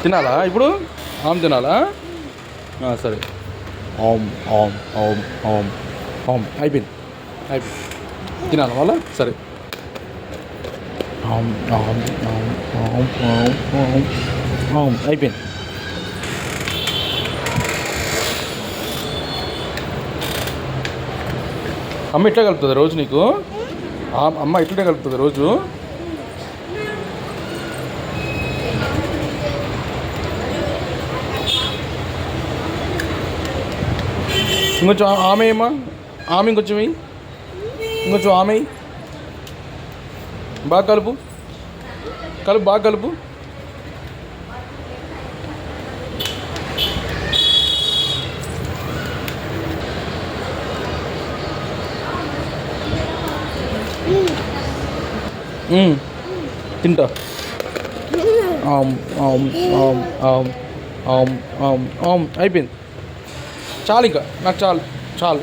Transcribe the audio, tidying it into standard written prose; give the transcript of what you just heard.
తినాలా ఇప్పుడు? ఆమ్ తినాలా? సరే. ఓం ఓం ఓం ఓం ఓం. అయిపోయింది. తినాలా మళ్ళా? సరే. ఓం ఓం ఓం ఓం ఓం ఓం ఓం. అయిపోయింది. అమ్మ ఇట్లా కలుపుతుంది రోజు నీకు? అమ్మ ఇట్లనే కలుపుతుంది రోజు? ఇంకొంచెం ఆమె ఏమా? ఆమె ఇంకొంచెం వెయ్యి. ఇంకొంచెం ఆమె బాగా కలుపు. బాగా కలుపు. తింటా. అయిపోయింది. చాలు ఇంకా నాకు చాలు.